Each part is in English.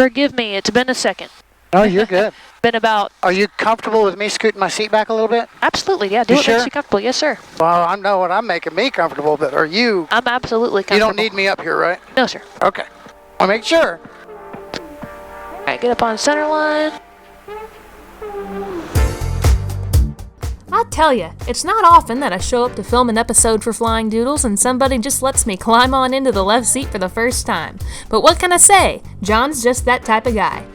Forgive me, it's been a second. No, you're good. Been about... Are you comfortable with me scooting my seat back a little bit? Absolutely, yeah. Do what makes you comfortable. Yes, sir. Well, I know what I'm making me comfortable, but are you... I'm absolutely comfortable. You don't need me up here, right? No, sir. Okay. I'll make sure. All right, get up on center line. I tell ya, it's not often that I show up to film an episode for Flying Doodles and somebody just lets me climb on into the left seat for the first time. But what can I say? John's just that type of guy.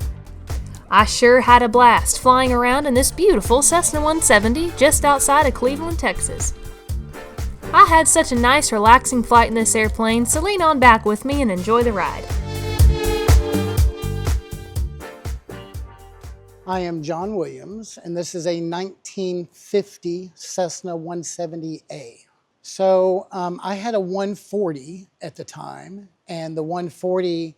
I sure had a blast flying around in this beautiful Cessna 170 just outside of Cleveland, Texas. I had such a nice, relaxing flight in this airplane, so lean on back with me and enjoy the ride. I am John Williams, and this is a 1950 Cessna 170A. So I had a 140 at the time, and the 140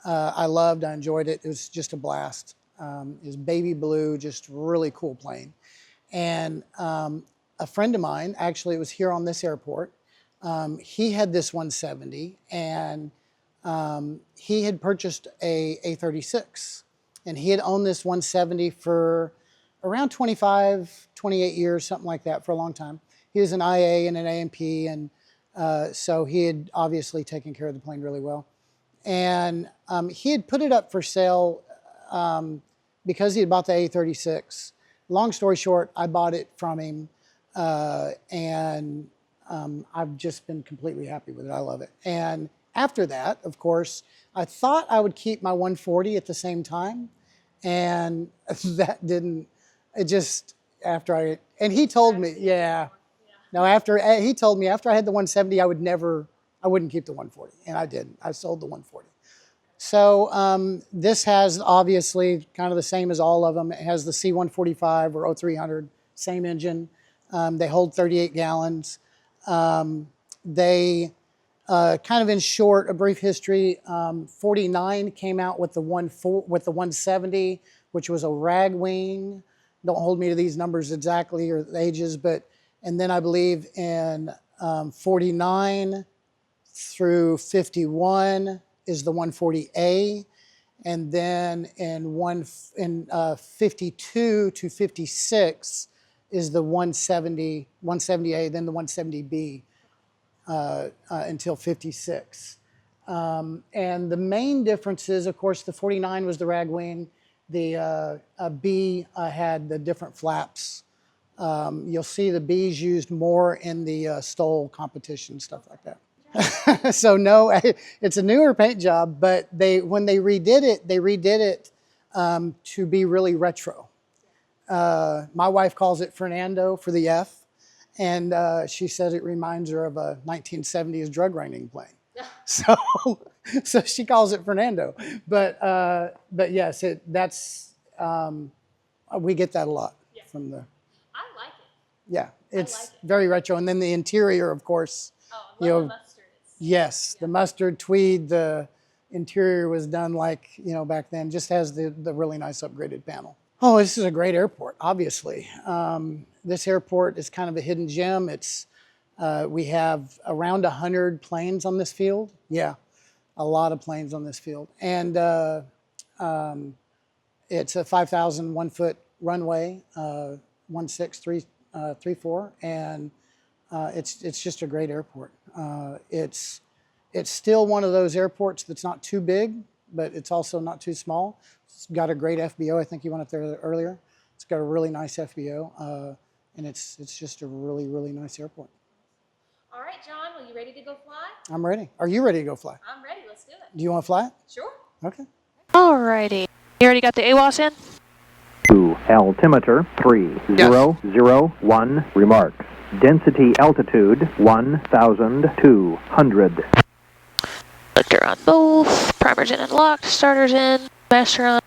I loved, I enjoyed it. It was just a blast. It was baby blue, just really cool plane. And a friend of mine, actually it was here on this airport, he had this 170, and he had purchased a A36. And he had owned this 170 for around 25, 28 years, something like that, for a long time. He was an IA and an A&P, and so he had obviously taken care of the plane really well. And he had put it up for sale because he had bought the A36. Long story short, I bought it from him, and I've just been completely happy with it. I love it. And after that, of course, I thought I would keep my 140 at the same time, and that didn't, it just, and he told me, he told me after I had the 170, I wouldn't keep the 140, and I didn't. I sold the 140. So this has obviously kind of the same as all of them. It has the C145 or 0300, same engine. They hold 38 gallons. They, kind of in short, a brief history, 49 came out with the 170, which was a rag wing. Don't hold me to these numbers exactly or the ages, and then I believe in 49 through 51 is the 140A, and then in 52 to 56 is the 170A, then the 170B. Until 56. And the main differences, of course, the 49 was the rag wing. The B had the different flaps. You'll see the B's used more in the stole competition, stuff like that. So no, it's a newer paint job, but when they redid it to be really retro. My wife calls it Fernando for the F. And she said it reminds her of a 1970s drug running plane. So she calls it Fernando. But yes, we get that a lot from the. I like it. Yeah, it's very retro. And then the interior, of course. Oh, I love the mustard. Yes, the mustard tweed. The interior was done like back then. Just has the really nice upgraded panel. Oh, this is a great airport, obviously. This airport is kind of a hidden gem. We have around 100 planes on this field. Yeah, a lot of planes on this field. And it's a 5,001-foot runway, 16334, and it's just a great airport. It's still one of those airports that's not too big, but it's also not too small. It's got a great FBO. I think you went up there earlier. It's got a really nice FBO, and it's just a really, really nice airport. All right, John, are you ready to go fly? I'm ready. Are you ready to go fly? I'm ready. Let's do it. Do you want to fly it? Sure. Okay. All righty. You already got the AWOS in? To altimeter 3001 remarks. Density altitude 1,200. Selector on both. Primers in and locked. Starters in. Master on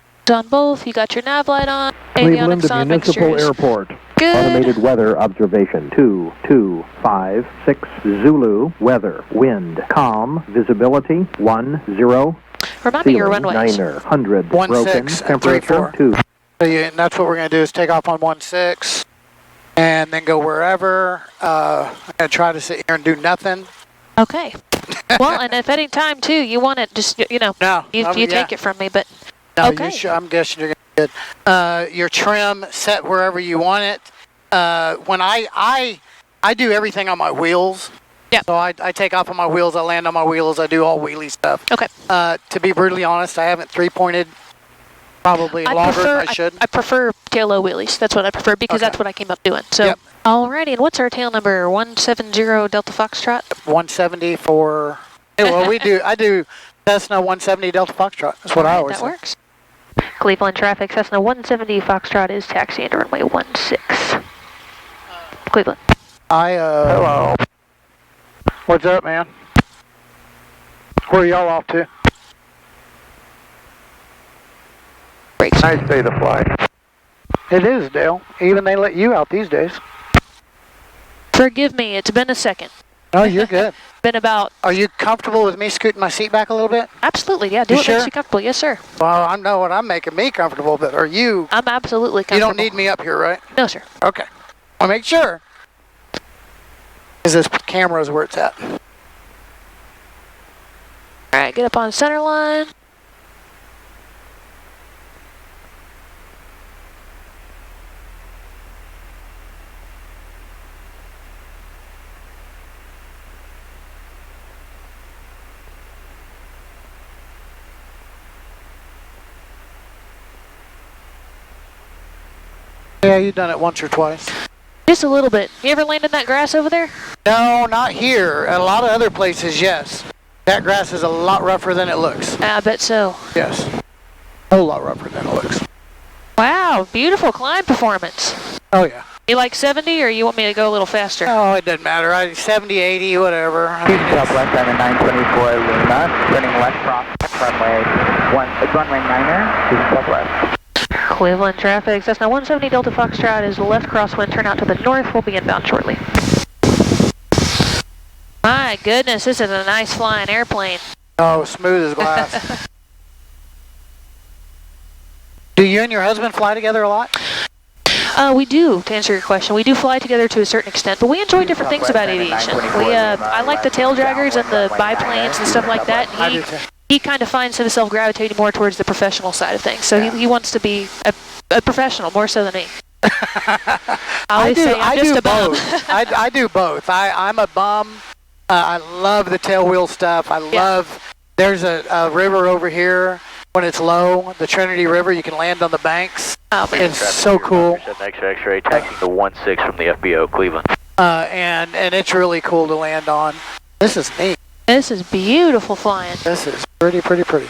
both. You got your nav light on. Cleveland Avionics on. Municipal Airport. Good. Automated weather observation 2256 Zulu. Weather. Wind. Calm. Visibility 10. Remind me your runways. 900. 16 Broken. and Temperature 2. And that's what we're going to do is take off on 16 and then go wherever. I'm going to try to sit here and do nothing. Okay. Well, and if any time, too, you want it, just, No, you take it from me, but No, Okay. I'm guessing you're going to get your trim set wherever you want it. When I do everything on my wheels. Yeah. So I take off on my wheels, I land on my wheels, I do all wheelie stuff. Okay. To be brutally honest, I haven't three-pointed probably longer than I should. I prefer tail-low wheelies. That's what I prefer because that's what I came up doing. So, Yep. Alrighty, and what's our tail number? 170 Delta Foxtrot? 170 for... Well, I do Cessna 170 Delta Foxtrot. That's what I always That say. works. Cleveland traffic, Cessna 170 Foxtrot is taxiing to runway 16. Cleveland. Hello. What's up, man? Where are y'all off to? Brakes. Nice day to fly. It is, Dale. Even they let you out these days. Forgive me, it's been a second. No, you're good. Been about... Are you comfortable with me scooting my seat back a little bit? Absolutely, yeah. Do You what makes sure? you comfortable. Yes, sir. Well, I know what I'm making me comfortable, but are you... I'm absolutely You comfortable. don't need me up here, right? No, sir. Okay. I'll make sure. Because this camera is where it's at. Alright, get up on center line. Yeah, you've done it once or twice. Just a little bit. You ever land in that grass over there? No, not here. At a lot of other places, yes. That grass is a lot rougher than it looks. I bet so. Yes. A whole lot rougher than it looks. Wow, beautiful climb performance. Oh, yeah. You like 70 or you want me to go a little faster? Oh, it doesn't matter. 70, 80, whatever. I mean, Southwest on the 924 Lima, turning left cross runway 9er to southwest. Cleveland traffic, Cessna 170 Delta Foxtrot is left crosswind, turn out to the north, we'll be inbound shortly. My goodness, this is a nice flying airplane. oh, smooth as glass. Do you and your husband fly together a lot? We do, to answer your question. We do fly together to a certain extent, but we enjoy different things about aviation. I like the tail draggers and the biplanes and stuff like that. I do too. He kind of finds himself gravitating more towards the professional side of things. So he wants to be a professional more so than me. I do both. I do both. I'm a bum. I love the tail wheel stuff. I love, there's a river over here. When it's low, the Trinity River, you can land on the banks. Oh, man. It's so cool. X-ray, taxiing to 16 from the FBO, Cleveland. And it's really cool to land on. This is neat. This is beautiful flying. This is pretty. So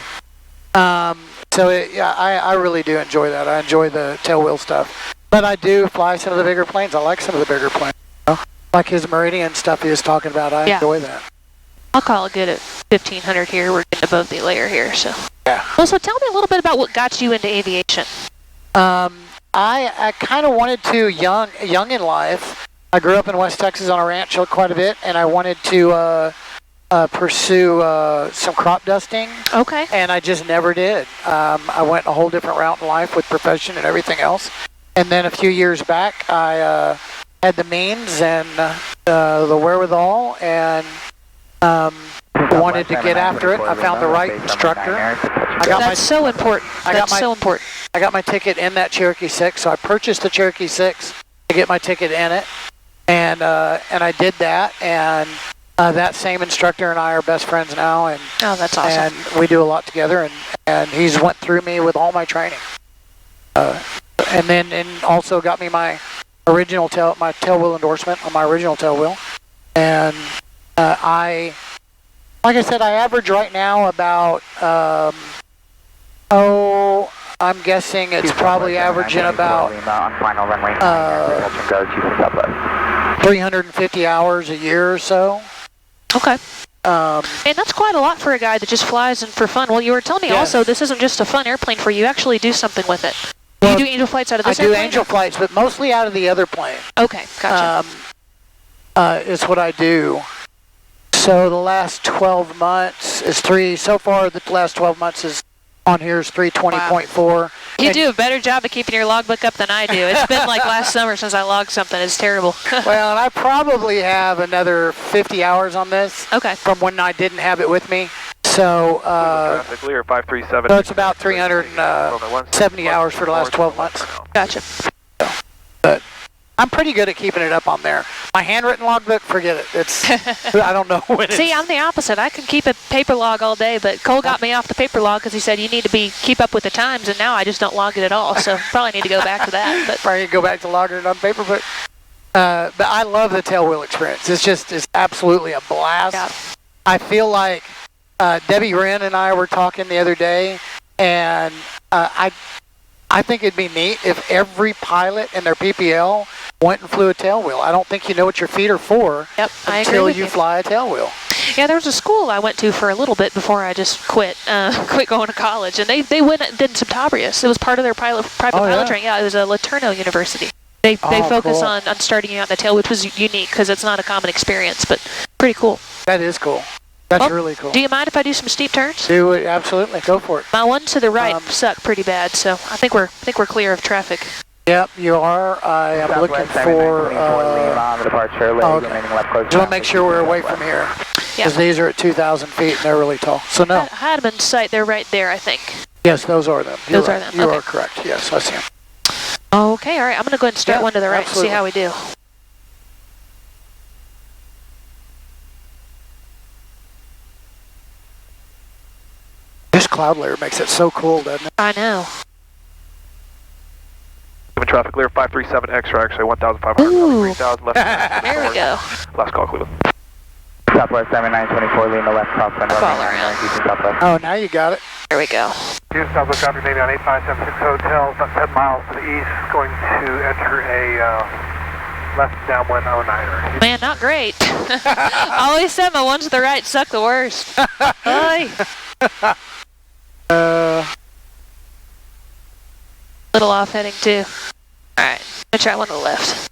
I really do enjoy that. I enjoy the tail wheel stuff. But I do fly some of the bigger planes. I like some of the bigger planes. You know? Like his Meridian stuff he was talking about. I enjoy that. I'll call it good at 1500 here. We're getting above the layer here, so. Yeah. Well, so tell me a little bit about what got you into aviation. I kind of wanted to, young in life, I grew up in West Texas on a ranch quite a bit, and I wanted to pursue some crop dusting. Okay. And I just never did. I went a whole different route in life with profession and everything else. And then a few years back, I had the means and the wherewithal and wanted to get after it. I found the right instructor. That's so important. So important. I got my ticket in that Cherokee 6, so I purchased the Cherokee 6 to get my ticket in it. And I did that, and that same instructor and I are best friends now. And oh, that's awesome. And we do a lot together, and he's went through me with all my training. And also got me my original tail wheel endorsement on my original tail wheel. And like I said, I average right now about, I'm guessing it's probably averaging about 350 hours a year or so. Okay. And that's quite a lot for a guy that just flies and for fun. Well, you were telling me also this isn't just a fun airplane for you. You actually do something with it. Well, you do angel flights out of this airplane? airplane? I do angel flights, but mostly out of the other plane. Okay, gotcha. Is what I do. So the last 12 months is so far the last 12 months is on here is 320.4. Wow. You do a better job of keeping your logbook up than I do. It's been like last summer since I logged something. It's terrible. Well, and I probably have another 50 hours on this. Okay. From when I didn't have it with me. So, Traffic clear 537. so it's about 370 hours for the last 12 months. Gotcha. But I'm pretty good at keeping it up on there. My handwritten logbook, forget it. It's I don't know when it's... See, I'm the opposite. I can keep a paper log all day, but Cole got me off the paper log because he said you need to keep up with the times, and now I just don't log it at all. So probably need to go back to that. But Probably go back to logging it on paper, but I love the tailwheel experience. It's absolutely a blast. Yeah. I feel like Debbie Wren and I were talking the other day, and I think it'd be neat if every pilot in their PPL went and flew a tailwheel. I don't think you know what your feet are for I agree until with you fly a tailwheel. Yeah, there was a school I went to for a little bit before I just quit going to college, and they went and did Subtabrius. It was part of their private pilot training. Yeah, it was a LeTourneau University. They focus cool. on starting you out in the tail, which was unique because it's not a common experience, but pretty cool. That is cool. That's really cool. Do you mind if I do some steep turns? Do it, absolutely. Go for it. My one to the right sucked pretty bad, so I think we're clear of traffic. Yep, you are. I am looking for... departure, just want to make sure we're away from here. Because these are at 2,000 feet and they're really tall. So no. I had them in sight. They're right there, I think. Yes, those are them. Those are them. You Okay. are correct. Yes, I see them. Okay, all right. I'm going to go ahead and start one to the right and see how we do. This cloud layer makes it so cool, doesn't it? I know. Traffic clear 537 extra, actually 1,500. Ooh. 3,000 left. There we go. Last call, Cleveland. Southwest 7924, lean the left crosswind. Fall around. Oh, now you got it. There we go. Houston, Southwest traffic Navy on 8576 Hotel, about 10 miles to the east, going to enter a left downwind 09er. Man, not great. I always said my ones to the right suck the worst. Oy. Little off heading too. Alright, I'm gonna try one to the left.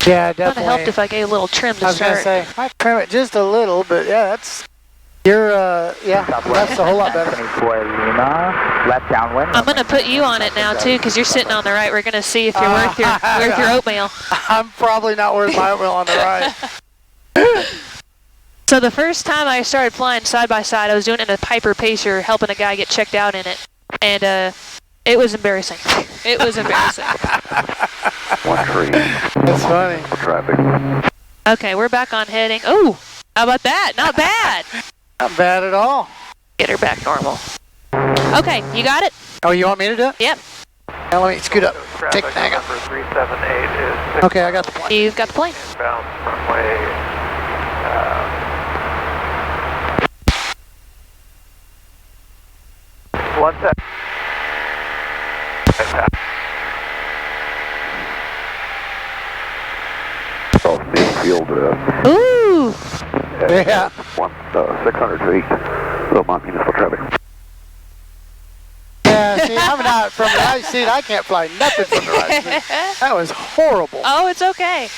Yeah, It would have definitely. helped if I gave a little trim to I was going to start. say, might trim it just a little, but yeah, that's... You're, that's a whole lot better. 24 Lima, left downwind. I'm gonna put you on it now too, because you're sitting on the right. We're gonna see if you're worth your oatmeal. I'm probably not worth my oatmeal on the right. So the first time I started flying side by side, I was doing it in a Piper Pacer, helping a guy get checked out in it, and it was embarrassing. It was embarrassing. One tree. That's funny. Traffic. Okay, we're back on heading. Oh, how about that? Not bad. Not bad at all. Get her back normal. Okay, you got it? Oh, you want me to do it? Yep. Now let me scoot up. Take the hang up. Number 378 is Okay, I got the plane. You've got the plane. inbound runway. One sec. Field, Ooh. Yeah. 600 feet. So my municipal traffic. Yeah, see, I'm not from the right seat. I can't fly nothing from the right seat. That was horrible. Oh, it's okay.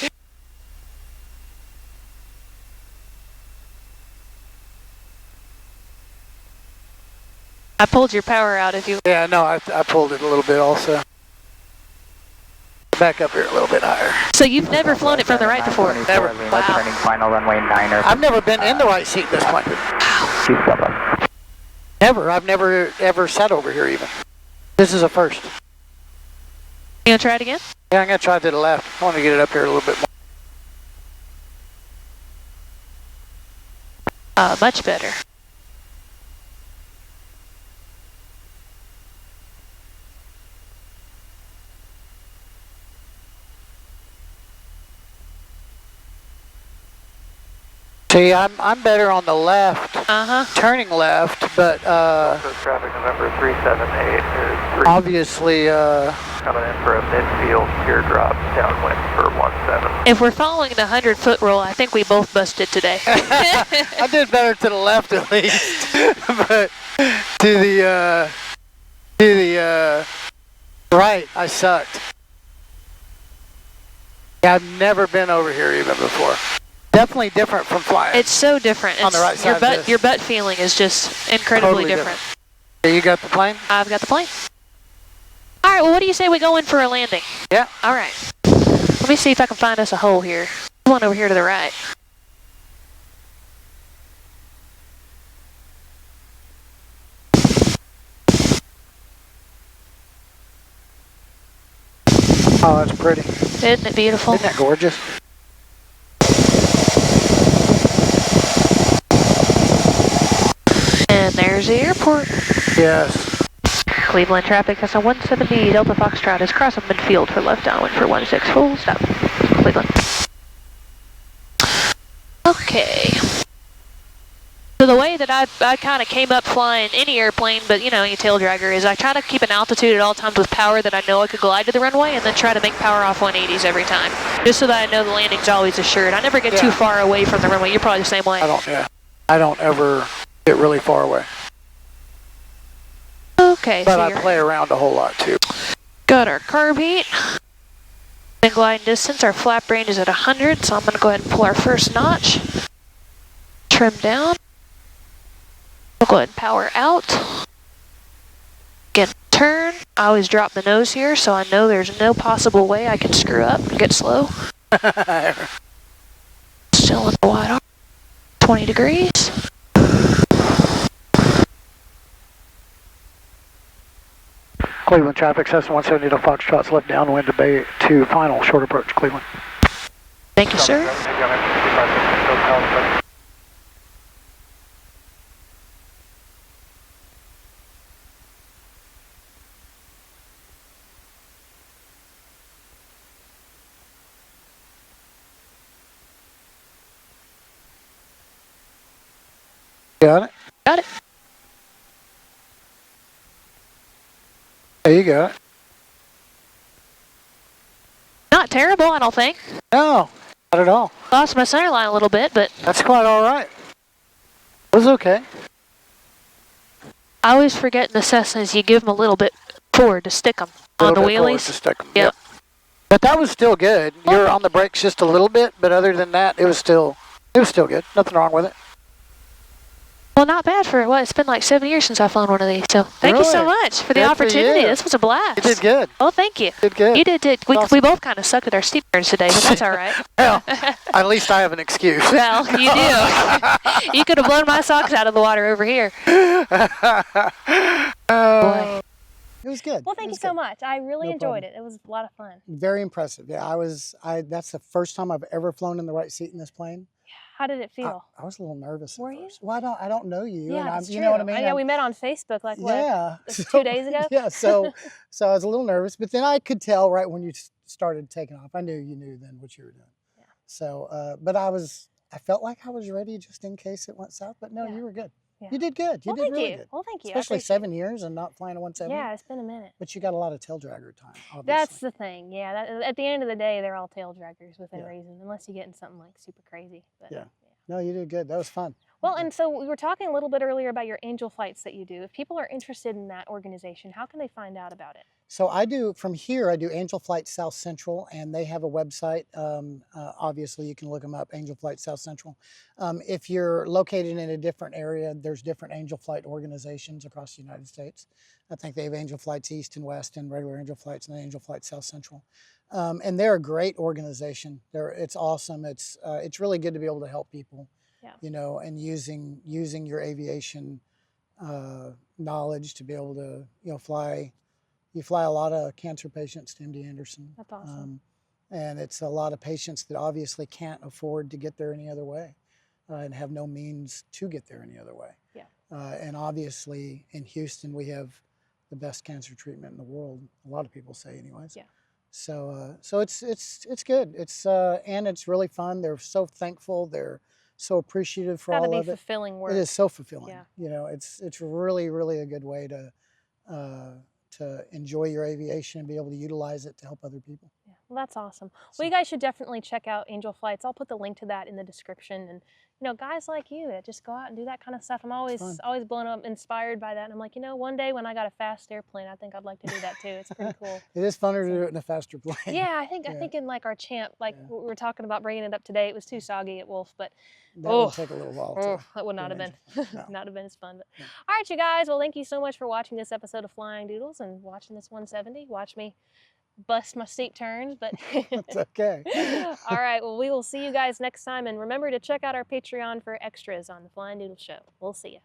I pulled your power out if you... Yeah, no, I pulled it a little bit also. Back up here a little bit higher. So you've never flown it from the right before? Never. Lima, turning final runway 9er. I've never been in the right seat this plane. Never. I've never ever sat over here even. This is a first. You gonna try it again? Yeah, I'm going to try to the left. I want to get it up here a little bit more. Much better. See, I'm better on the left, turning left, but Traffic number 378 is obviously coming in for a midfield teardrop downwind for 17. If we're following the 100-foot rule, I think we both busted today. I did better to the left at least, but to the right, I sucked. Yeah, I've never been over here even before. Definitely different from flying. It's so different. On the right side of this. Your butt feeling is just incredibly Totally different. Yeah, you got the plane? I've got the plane. All right, well, what do you say we go in for a landing? Yeah. All right. Let me see if I can find us a hole here. One over here to the right. Oh, that's pretty. Isn't it beautiful? Isn't that gorgeous? And there's the airport. Yes. Cleveland traffic has a 170 Delta Foxtrot is crossing midfield for left downwind for 16 full stop. Cleveland. Okay. So the way that I kind of came up flying any airplane, but you know, any tail dragger, is I try to keep an altitude at all times with power that I know I could glide to the runway, and then try to make power off 180s every time, just so that I know the landing's always assured. I never get too far away from the runway. You're probably the same way. I don't ever get really far away. Okay. But so I play around a whole lot too. Got our carb heat. Then glide distance, our flap range is at 100, so I'm going to go ahead and pull our first notch. Trim down. We'll go ahead and power out. Again, turn. I always drop the nose here, so I know there's no possible way I can screw up and get slow. Still in the wide arc. 20 degrees. Cleveland traffic, Cessna 170 to Foxtrot's left downwind to Bay 2, final short approach, Cleveland. Thank you, sir. Got it? Got it. There you go. Not terrible, I don't think. No, not at all. Lost my center line a little bit, but That's quite all right. It was okay. I always forget in the Cessnas you give them a little bit forward to stick them on the wheelies. To stick 'em. Yep. But that was still good. You're on the brakes just a little bit, but other than that, it was still good. Nothing wrong with it. Well, not bad for what? It's been like 7 years since I've flown one of these. So thank you so Really? much for the Good for opportunity. you. This was a blast. You did good. Oh, thank you. Did good. You did. We Awesome. both kind of sucked at our steep turns today, but that's all right. Well, at least I have an excuse. Well, you do. You could have blown my socks out of the water over here. Boy. It was good. Well, thank you so much. I really No enjoyed problem. it. It was a lot of fun. Very impressive. Yeah, that's the first time I've ever flown in the right seat in this plane. How did it feel? I was a little nervous. Were at you? first. Well, I don't know you. Yeah, and that's you true. know what I mean? Yeah, we met on Facebook like what? Yeah. 2 days ago? Yeah, so I was a little nervous, but then I could tell right when you started taking off. I knew you knew then what you were doing. Yeah. So, but I felt like I was ready just in case it went south, but no, Yeah. you were good. Yeah. You did good. You Well, did thank really you. good. Well, thank you. I Especially appreciate 7 years and not flying a 170. Yeah, it's been a minute. But you got a lot of tail dragger time, obviously. That's the thing. Yeah, at the end of the day, they're all tail draggers within Yeah. reason, unless you get in something like super crazy. But, Yeah. No, you did good. That was fun. Well, and so we were talking a little bit earlier about your angel flights that you do. If people are interested in that organization, how can they find out about it? So I do Angel Flight South Central, and they have a website. Obviously, you can look them up, Angel Flight South Central. If you're located in a different area, there's different Angel Flight organizations across the United States. I think they have Angel Flights East and West, and regular Angel Flights, and Angel Flight South Central. And they're a great organization. It's awesome. It's really good to be able to help people. Yeah. You know, and using your aviation knowledge to be able to fly. You fly a lot of cancer patients to MD Anderson. That's awesome. And it's a lot of patients that obviously can't afford to get there any other way and have no means to get there any other way. Yeah. And obviously in Houston, we have the best cancer treatment in the world. A lot of people say anyways. Yeah. So it's good. And it's really fun. They're so thankful. They're so appreciative for all of it. Gotta be fulfilling work. It is so fulfilling. Yeah. You know, it's really, really a good way to enjoy your aviation and be able to utilize it to help other people. Yeah. Well, that's awesome. Well, you guys should definitely check out Angel Flights. I'll put the link to that in the description. And you know, guys like you that just go out and do that kind of stuff. I'm always blown up, inspired by that. And I'm like, you know, one day when I got a fast airplane, I think I'd like to do that too. It's pretty cool. It is funner to do it in a faster plane. Yeah, I think in like our Champ, like we were talking about bringing it up today. It was too soggy at Wolf, but That would take a little while. that would not have been No. not have been as fun. But all right, you guys. Well, thank you so much for watching this episode of Flying Doodles and watching this 170. Watch me bust my steep turns, but It's okay. all right. Well, we will see you guys next time, and remember to check out our Patreon for extras on the Flying Doodle Show. We'll see you.